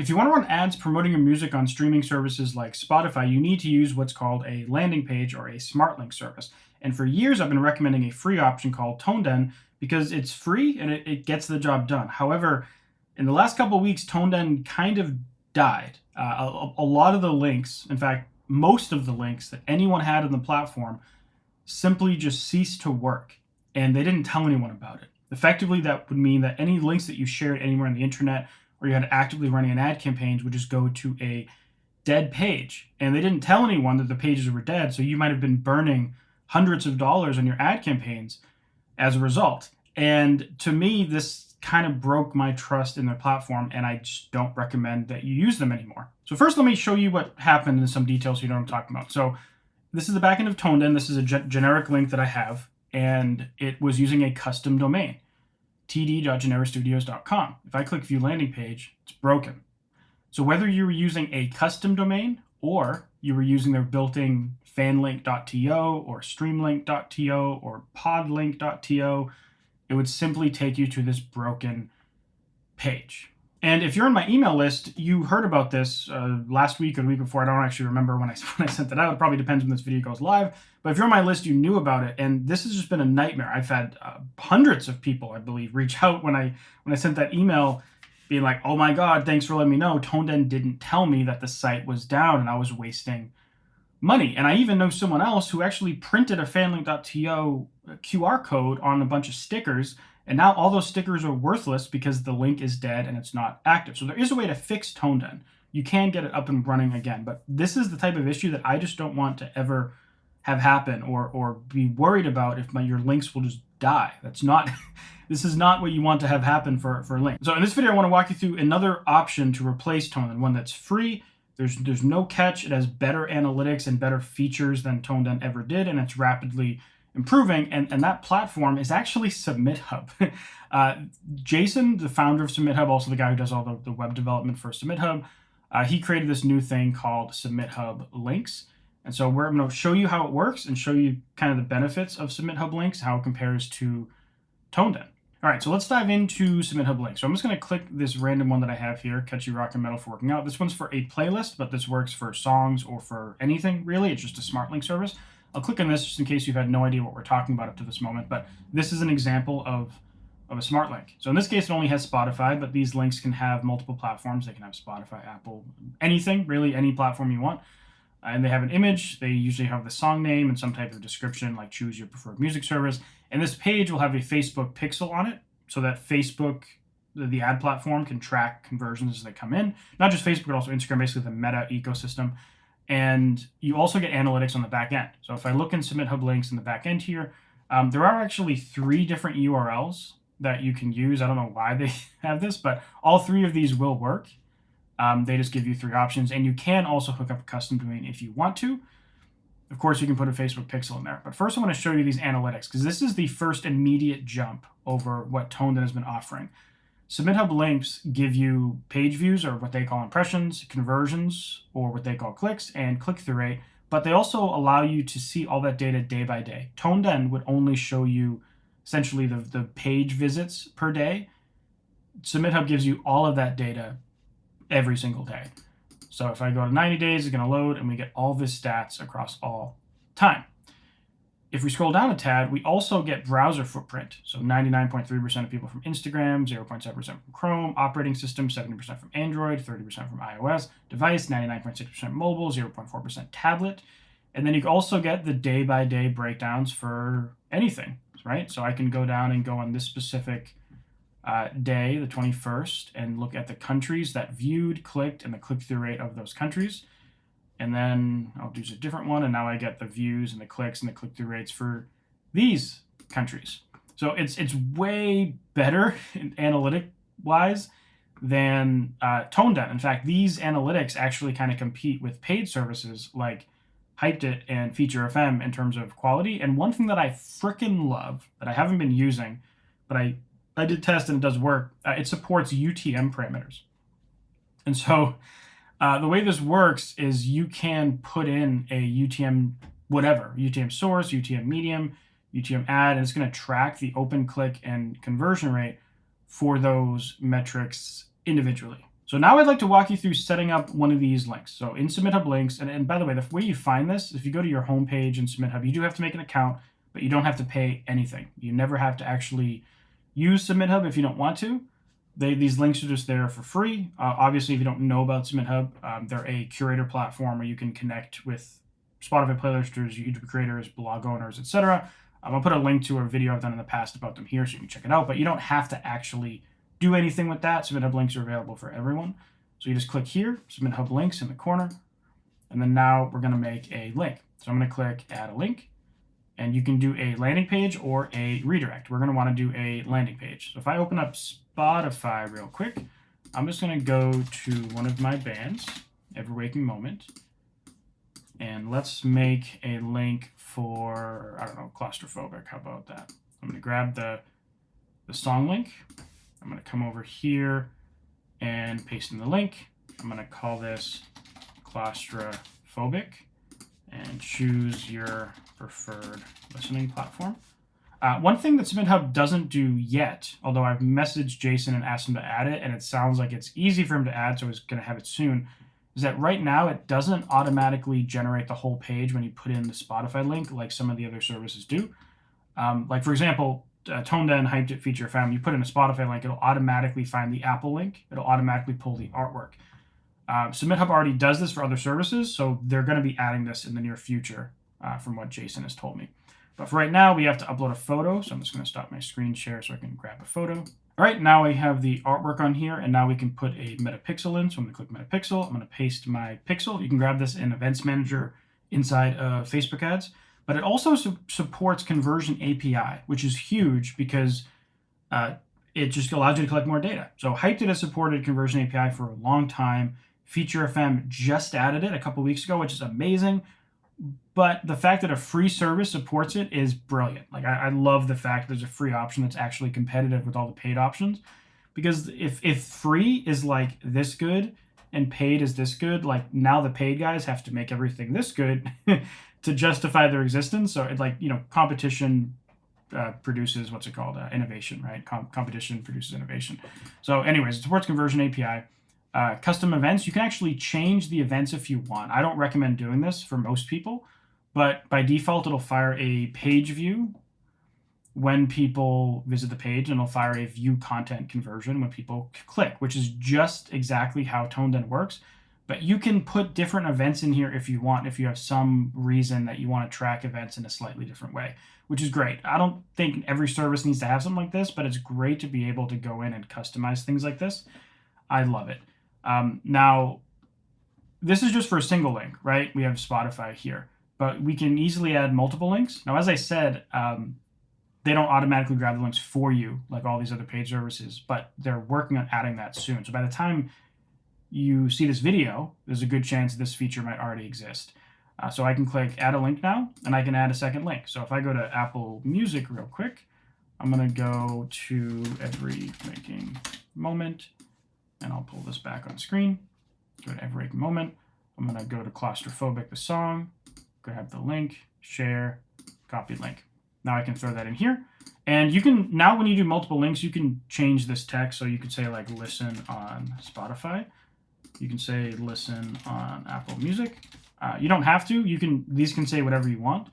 If you want to run ads promoting your music on streaming services like Spotify, you need to use what's called a landing page or a smart link service. And for years, I've been recommending a free option called ToneDen because it's free and it gets the job done. However, in the last couple of weeks, ToneDen kind of died. A lot of the links, in fact, most of the links that anyone had on the platform simply just ceased to work, and they didn't tell anyone about it. Effectively, that would mean that any links that you shared anywhere on the internet or you had actively running an ad campaigns would just go to a dead page. And they didn't tell anyone that the pages were dead, so you might have been burning hundreds of dollars on your ad campaigns as a result. And to me, this kind of broke my trust in their platform, and I just don't recommend that you use them anymore. So first, let me show you what happened in some detail so you know what I'm talking about. So this is the backend of ToneDen. This is a generic link that I have, and it was using a custom domain, td.generastudios.com. If I click view landing page, it's broken. So whether you were using a custom domain or you were using their built-in fanlink.to or streamlink.to or podlink.to, it would simply take you to this broken page. And if you're on my email list, you heard about this last week or the week before. I don't actually remember when I sent it out. It probably depends when this video goes live. But if you're on my list, you knew about it. And this has just been a nightmare. I've had hundreds of people, I believe, reach out when I sent that email being like, oh my God, thanks for letting me know. ToneDen didn't tell me that the site was down and I was wasting money. And I even know someone else who actually printed a fanlink.to QR code on a bunch of stickers. And now all those stickers are worthless because the link is dead and it's not active. So there is a way to fix ToneDen. You can get it up and running again. But this is the type of issue that I just don't want to ever have happen or be worried about if your links will just die. That's not, this is not what you want to have happen for links. So in this video, I want to walk you through another option to replace ToneDen, one that's free. There's no catch. It has better analytics and better features than ToneDen ever did, and it's rapidly improving, and that platform is actually SubmitHub. Jason, the founder of SubmitHub, also the guy who does all the web development for SubmitHub, he created this new thing called SubmitHub Links. And so we're going to show you how it works and show you kind of the benefits of SubmitHub Links, how it compares to ToneDen. All right, so let's dive into SubmitHub Links. So I'm just going to click this random one that I have here, Catchy Rock and Metal for Working Out. This one's for a playlist, but this works for songs or for anything, really. It's just a smart link service. I'll click on this just in case you've had no idea what we're talking about up to this moment, but this is an example of a smart link. So in this case, it only has Spotify, but these links can have multiple platforms. They can have Spotify, Apple, anything, really any platform you want. And they have an image. They usually have the song name and some type of description, like choose your preferred music service. And this page will have a Facebook pixel on it so that Facebook, the ad platform, can track conversions as they come in. Not just Facebook, but also Instagram, basically the Meta ecosystem. And you also get analytics on the back end. So if I look in SubmitHub Links in the back end here, there are actually 3 different URLs that you can use. I don't know why they have this, but all 3 of these will work. They just give you 3 options, and you can also hook up a custom domain if you want to. Of course, you can put a Facebook pixel in there. But first I want to show you these analytics, because this is the first immediate jump over what ToneDen has been offering. SubmitHub Links give you page views, or what they call impressions, conversions, or what they call clicks, and click-through rate, but they also allow you to see all that data day by day. ToneDen would only show you essentially the page visits per day. SubmitHub gives you all of that data every single day. So if I go to 90 days, it's going to load, and we get all this stats across all time. If we scroll down a tad, we also get browser footprint. So 99.3% of people from Instagram, 0.7% from Chrome, operating system, 70% from Android, 30% from iOS, device, 99.6% mobile, 0.4% tablet. And then you can also get the day-by-day breakdowns for anything, right? So I can go down and go on this specific day, the 21st, and look at the countries that viewed, clicked, and the click-through rate of those countries. And then I'll do a different one, and now I get the views and the clicks and the click-through rates for these countries. So it's way better analytic-wise than ToneDen. In fact, these analytics actually kind of compete with paid services like Hyped It and Feature FM in terms of quality. And one thing that I freaking love that I haven't been using, but I did test and it does work, it supports UTM parameters. And so the way this works is you can put in a UTM whatever, UTM source, UTM medium, UTM ad, and it's going to track the open click and conversion rate for those metrics individually. So now I'd like to walk you through setting up one of these links. So in SubmitHub links, and by the way, the way you find this, if you go to your home page in SubmitHub, you do have to make an account, but you don't have to pay anything. You never have to actually use SubmitHub if you don't want to. These links are just there for free. Obviously, if you don't know about SubmitHub, they're a curator platform where you can connect with Spotify playlisters, YouTube creators, blog owners, etc. I'll put a link to a video I've done in the past about them here so you can check it out, but you don't have to actually do anything with that. SubmitHub links are available for everyone. So you just click here, SubmitHub links in the corner, and then now we're going to make a link. So I'm going to click add a link, and you can do a landing page or a redirect. We're going to want to do a landing page. So if I open up Spotify real quick, I'm just going to go to one of my bands, Every Waking Moment, and let's make a link for, I don't know, claustrophobic. How about that? I'm going to grab the song link. I'm going to come over here and paste in the link. I'm going to call this claustrophobic and choose your preferred listening platform. One thing that SubmitHub doesn't do yet, although I've messaged Jason and asked him to add it, and it sounds like it's easy for him to add, so he's going to have it soon, is that right now it doesn't automatically generate the whole page when you put in the Spotify link like some of the other services do. Like, for example, ToneDen, Hyped It, Feature FM, you put in a Spotify link, it'll automatically find the Apple link. It'll automatically pull the artwork. SubmitHub already does this for other services, so they're going to be adding this in the near future from what Jason has told me. But for right now, we have to upload a photo, so I'm just going to stop my screen share so I can grab a photo. All right, now I have the artwork on here, and now we can put a metapixel in. So I'm going to click metapixel. I'm going to paste my pixel. You can grab this in Events Manager inside of Facebook ads. But it also supports Conversion API, which is huge because it just allows you to collect more data. So Hyped It has supported Conversion API for a long time. Feature FM just added it a couple weeks ago, which is amazing. But the fact that a free service supports it is brilliant. Like, I love the fact there's a free option that's actually competitive with all the paid options. Because if free is like this good and paid is this good, like now the paid guys have to make everything this good to justify their existence. So it, like, you know, competition produces what's it called? Innovation, right? Competition produces innovation. So anyways, it supports Conversion API. Custom events, you can actually change the events if you want. I don't recommend doing this for most people, but by default, it'll fire a page view when people visit the page, and it'll fire a view content conversion when people click, which is just exactly how ToneDen works. But you can put different events in here if you want, if you have some reason that you want to track events in a slightly different way, which is great. I don't think every service needs to have something like this, but it's great to be able to go in and customize things like this. I love it. Now, this is just for a single link, right? We have Spotify here, but we can easily add multiple links. Now, as I said, they don't automatically grab the links for you like all these other paid services, but they're working on adding that soon. So by the time you see this video, there's a good chance this feature might already exist. So I can click add a link now, and I can add a second link. So if I go to Apple Music real quick, I'm going to go to Every Waking Moment, and I'll pull this back on screen. Go to Every Waking Moment. I'm going to go to Claustrophobic, the song, grab the link, share, copy link. Now I can throw that in here. And you can, now when you do multiple links, you can change this text. So you could say like listen on Spotify. You can say listen on Apple Music. You don't have to. These can say whatever you want.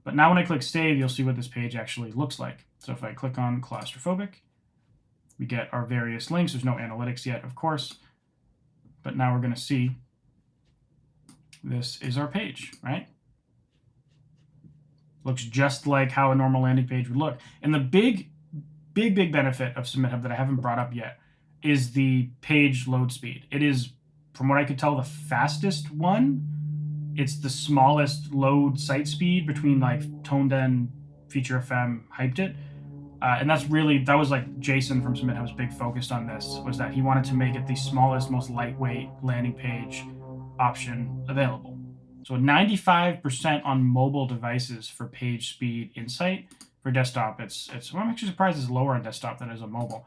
But now when I click save, you'll see what this page actually looks like. So if I click on Claustrophobic, we get our various links. There's no analytics yet, of course. But now we're going to see this is our page, right? Looks just like how a normal landing page would look. And the big benefit of SubmitHub that I haven't brought up yet is the page load speed. It is, from what I could tell, the fastest one. It's the smallest load site speed between like ToneDen, Feature FM, Hyped It. And that was like Jason from SubmitHub's big focus on this, was that he wanted to make it the smallest, most lightweight landing page option available. So 95% on mobile devices for page speed insight. For desktop, well, I'm actually surprised it's lower on desktop than it is on mobile.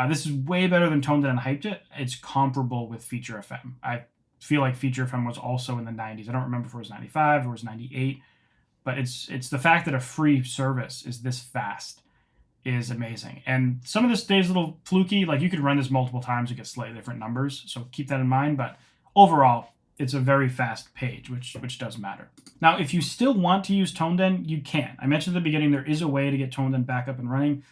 This is way better than ToneDen and Hyped It. It's comparable with Feature FM. I feel like Feature FM was also in the 90s. I don't remember if it was 95 or it was 98, but it's the fact that a free service is this fast is amazing. And some of this stays a little fluky. Like, you could run this multiple times, you get slightly different numbers. So keep that in mind. But overall, it's a very fast page, which does matter. Now, if you still want to use ToneDen, you can. I mentioned at the beginning, there is a way to get ToneDen back up and running.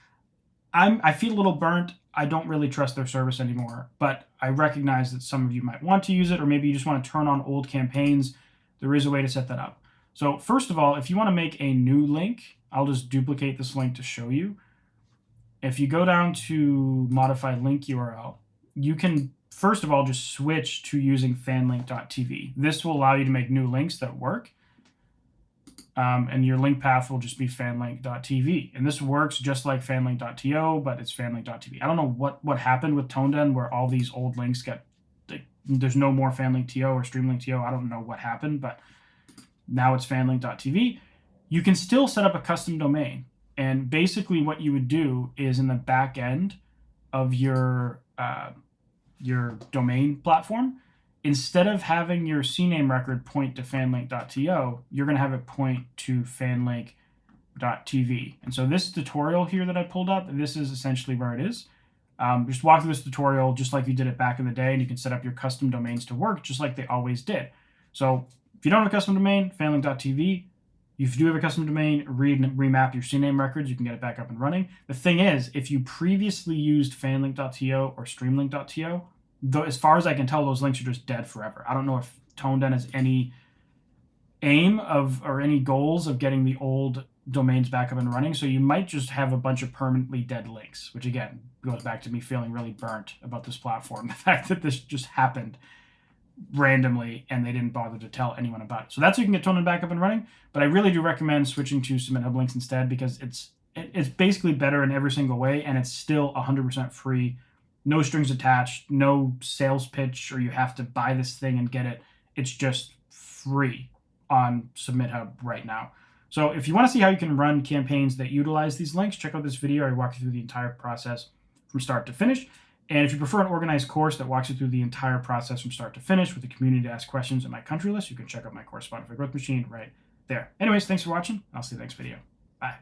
I feel a little burnt. I don't really trust their service anymore, but I recognize that some of you might want to use it, or maybe you just want to turn on old campaigns. There is a way to set that up. So first of all, if you want to make a new link, I'll just duplicate this link to show you. If you go down to modify link URL, you can first of all just switch to using fanlink.tv. This will allow you to make new links that work. And your link path will just be fanlink.tv. And this works just like fanlink.to, but it's fanlink.tv. I don't know what happened with ToneDen where all these old links there's no more fanlink.to or streamlink.to. I don't know what happened, but now it's fanlink.tv. You can still set up a custom domain. And basically what you would do is in the back end of your domain platform, instead of having your CNAME record point to fanlink.to, you're going to have it point to fanlink.tv. And so this tutorial here that I pulled up, this is essentially where it is. Just walk through this tutorial just like you did it back in the day, and you can set up your custom domains to work just like they always did. So if you don't have a custom domain, fanlink.tv. If you do have a custom domain, remap your CNAME records, you can get it back up and running. The thing is, if you previously used fanlink.to or streamlink.to, as far as I can tell, those links are just dead forever. I don't know if ToneDen has any aim of or any goals of getting the old domains back up and running. So you might just have a bunch of permanently dead links, which again goes back to me feeling really burnt about this platform. The fact that this just happened randomly and they didn't bother to tell anyone about it. So that's how you can get ToneDen back up and running. But I really do recommend switching to SubmitHub links instead, because it's basically better in every single way, and it's still 100% free. No strings attached, no sales pitch, or you have to buy this thing and get it. It's just free on SubmitHub right now. So if you want to see how you can run campaigns that utilize these links, check out this video. I walk you through the entire process from start to finish. And if you prefer an organized course that walks you through the entire process from start to finish with the community to ask questions and my country list, you can check out my course, Spotify Growth Machine, right there. Anyways, thanks for watching. I'll see you in the next video. Bye.